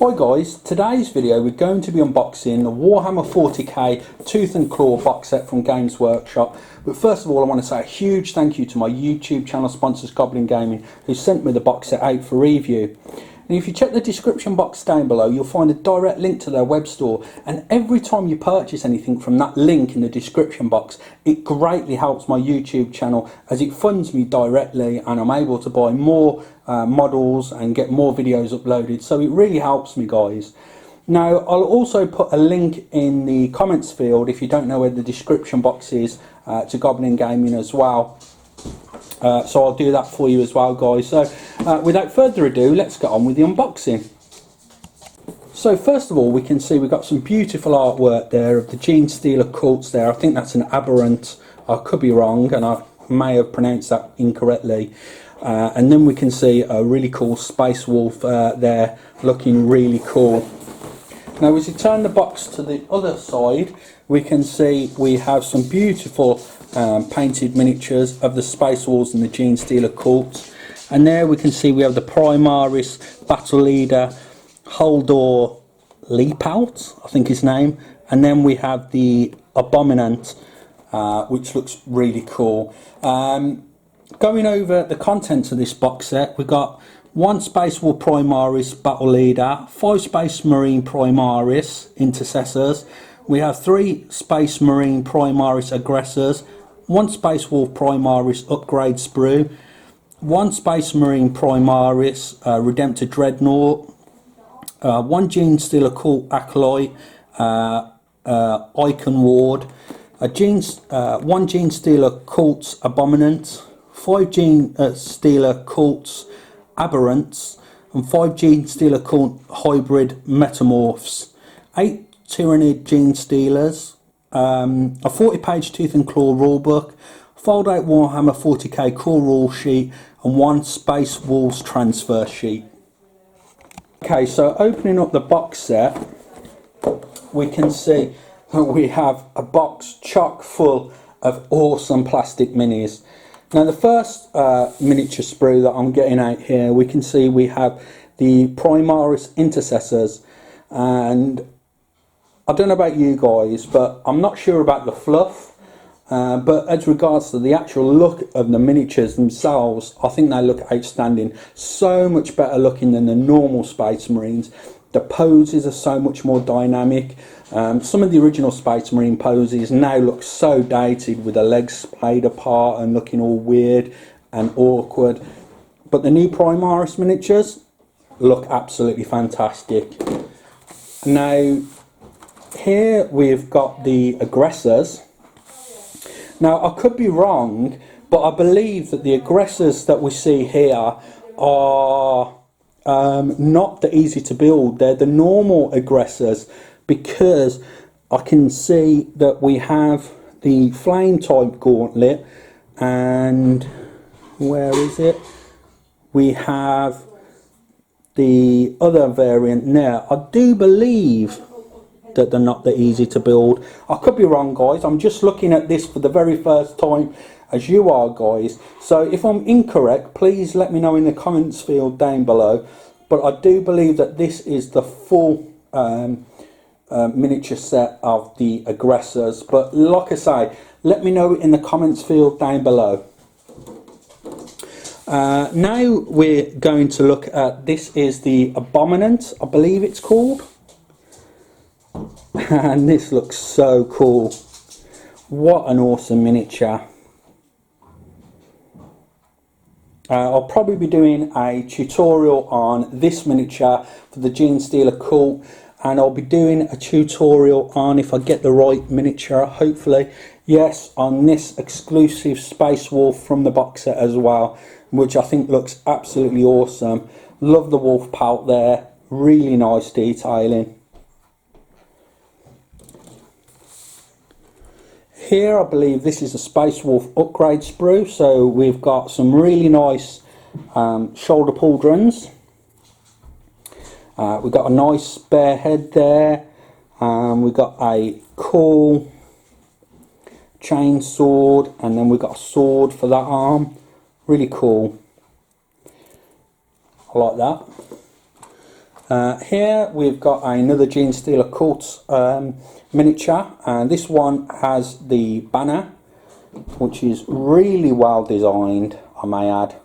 Hi guys, today's video we're going to be unboxing the Warhammer 40k Tooth and Claw box set from Games Workshop. But first of all I want to say a huge thank you to my YouTube channel sponsors Goblin Gaming, who sent me the box set out for review. And if you check the description box down below, you'll find a direct link to their web store, and every time you purchase anything from that link in the description box, it greatly helps my YouTube channel as it funds me directly and I'm able to buy more models and get more videos uploaded, so it really helps me, guys. Now I'll also put a link in the comments field if you don't know where the description box is, to Goblin Gaming as well. So I'll do that for you as well, guys. So without further ado, let's get on with the unboxing. So first of all, we can see we've got some beautiful artwork there of the Gene Stealer cults there. I think that's an aberrant, I could be wrong and I may have pronounced that incorrectly. And then we can see a really cool Space Wolf there, looking really cool. Now as you turn the box to the other side, we can see we have some beautiful painted miniatures of the Space Wolves and the Gene Stealer cults. And there we can see we have the Primaries Battle Leader Holdor Leapout, I think his name. And then we have the Abominant, which looks really cool. Going over the contents of this box set, we've got 1 Space Wolf Primaries Battle Leader, 5 Space Marine Primaries Intercessors, we have 3 Space Marine Primaries Aggressors, 1 Space Wolf Primaries Upgrade Sprue, 1 Space Marine Primaries Redemptor Dreadnought, 1 Gene Stealer Cult Acolyte Icon Ward, 1 Gene Stealer Cults Abominant, 5 Gene Stealer Cults Aberrants, and 5 Gene Stealer Cult Hybrid Metamorphs, 8 Tyrannid Gene Stealers, a 40-page Tooth and Claw rulebook, fold out Warhammer 40k core rule sheet, and 1 Space Wolves transfer sheet. Okay, so opening up the box set, we can see that we have a box chock full of awesome plastic minis. Now the first miniature sprue that I'm getting out here, we can see we have the Primaries Intercessors, and I don't know about you guys, but I'm not sure about the fluff, but as regards to the actual look of the miniatures themselves, I think they look outstanding. So much better looking than the normal Space Marines. The poses are so much more dynamic. Some of the original Space Marine poses now look so dated, with the legs splayed apart and looking all weird and awkward. But the new Primaris miniatures look absolutely fantastic. Now here we've got the Aggressors. Now I could be wrong, but I believe that the Aggressors that we see here are not the easy to build. They're the normal Aggressors, because I can see that we have the flame type gauntlet, and where is it? We have the other variant there. I do believe that they're not that easy to build. I could be wrong, guys. I'm just looking at this for the very first time as you are, guys. So if I'm incorrect, please let me know in the comments field down below. But I do believe that this is the full miniature set of the Aggressors. But like I say, let me know in the comments field down below. Now we're going to look at, this is the Abominant, I believe it's called. And this looks so cool. What an awesome miniature. I'll probably be doing a tutorial on this miniature for the Gene Stealer cult, and I'll be doing a tutorial on, if I get the right miniature, hopefully, yes, on this exclusive Space Wolf from the box set as well, which I think looks absolutely awesome. Love the wolf pelt there, really nice detailing. Here I believe this is a Space Wolf upgrade sprue, so we've got some really nice shoulder pauldrons. We've got a nice spare head there, we've got a cool chain sword, and then we've got a sword for that arm. Really cool. I like that. Here we've got another Genestealer Cult miniature, and this one has the banner, which is really well designed, I may add.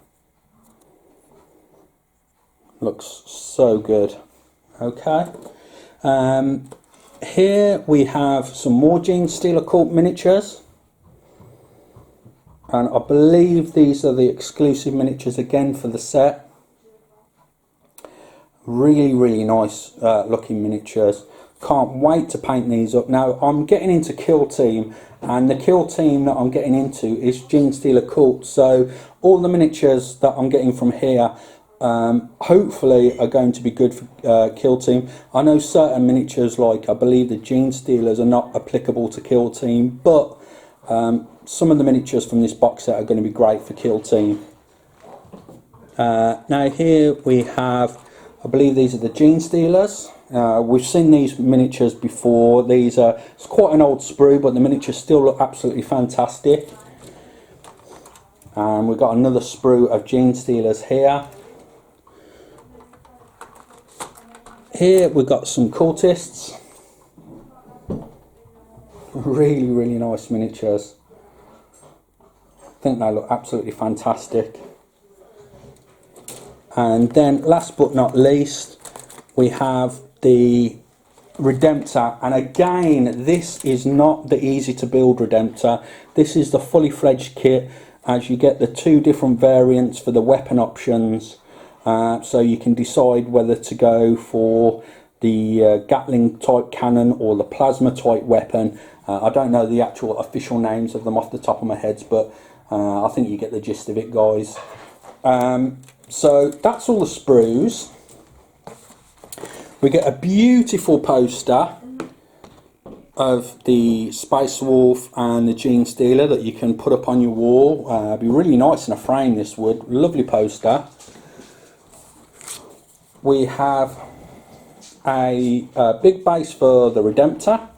Looks so good. Okay. Here we have some more Genestealer Cult miniatures, and I believe these are the exclusive miniatures again for the set. Really nice looking miniatures. Can't wait to paint these up. Now I'm getting into Kill Team, and the Kill Team that I'm getting into is Genestealer Cult, so all the miniatures that I'm getting from here hopefully are going to be good for Kill Team. I know certain miniatures, like I believe the Genestealers, are not applicable to Kill Team, but some of the miniatures from this box set are going to be great for Kill Team. Now here we have, I believe these are the Genestealers. We've seen these miniatures before. These are, it's quite an old sprue, but the miniatures still look absolutely fantastic. And we've got another sprue of Genestealers here. Here we've got some cultists. Really nice miniatures. I think they look absolutely fantastic. And then last but not least, we have the Redemptor, and again this is not the easy to build Redemptor. This is the fully fledged kit, as you get the two different variants for the weapon options. So you can decide whether to go for the Gatling type cannon or the plasma type weapon. I don't know the actual official names of them off the top of my head, but I think you get the gist of it, guys. So that's all the sprues. We get a beautiful poster of the Space Wolf and the Genestealer that you can put up on your wall. It'd be really nice in a frame, this would. Lovely poster. We have a big base for the Redemptor.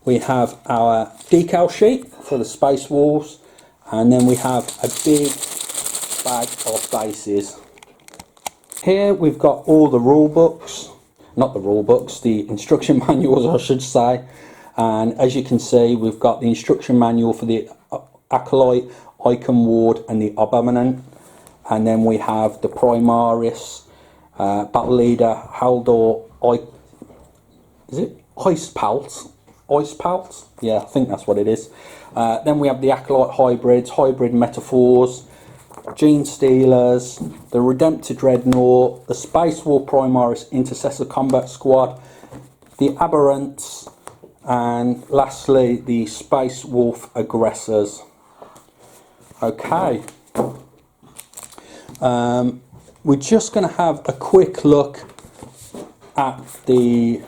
We have our decal sheet for the Space Wolves, and then we have a big bag of bases. Here we've got all the rule books, not the rule books, the instruction manuals I should say, and as you can see we've got the instruction manual for the Acolyte, Icon Ward and the Abominant, and then we have the Primaries, Battle Leader, Haldor, is it Ice Pelt? Ice Pelt? Yeah, I think that's what it is. Then we have the Acolyte hybrids, hybrid metaphors, Genestealers, the Redemptor Dreadnought, the Space Wolf Primaries Intercessor Combat Squad, the Aberrants, and lastly the Space Wolf Aggressors. Okay. We're just going to have a quick look at the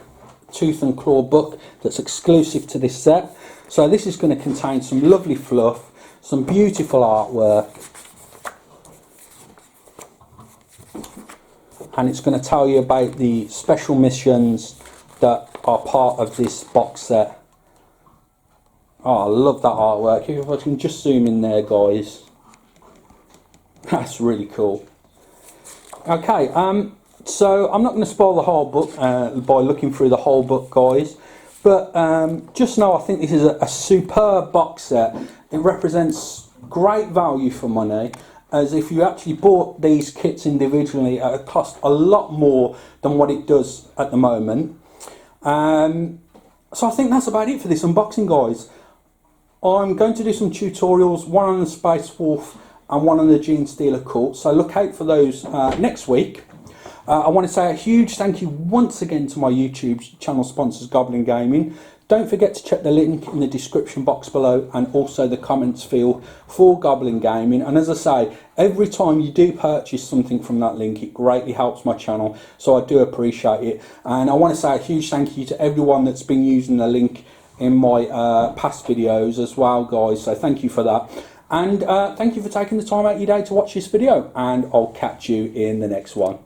Tooth and Claw book that's exclusive to this set. So this is going to contain some lovely fluff, some beautiful artwork, and it's going to tell you about the special missions that are part of this box set. Oh, I love that artwork. If I can just zoom in there, guys. That's really cool. Okay, so I'm not going to spoil the whole book by looking through the whole book, guys, but just know I think this is a superb box set. It represents great value for money, as if you actually bought these kits individually at a cost a lot more than what it does at the moment. So I think that's about it for this unboxing, guys. I'm going to do some tutorials, one on the Space Wolf and one on the Genestealer Cult, so look out for those next week. I want to say a huge thank you once again to my YouTube channel sponsors, Goblin Gaming. Don't forget to check the link in the description box below and also the comments field for Goblin Gaming. And as I say, every time you do purchase something from that link, it greatly helps my channel, so I do appreciate it. And I want to say a huge thank you to everyone that's been using the link in my past videos as well, guys, so thank you for that. And thank you for taking the time out of your day to watch this video, and I'll catch you in the next one.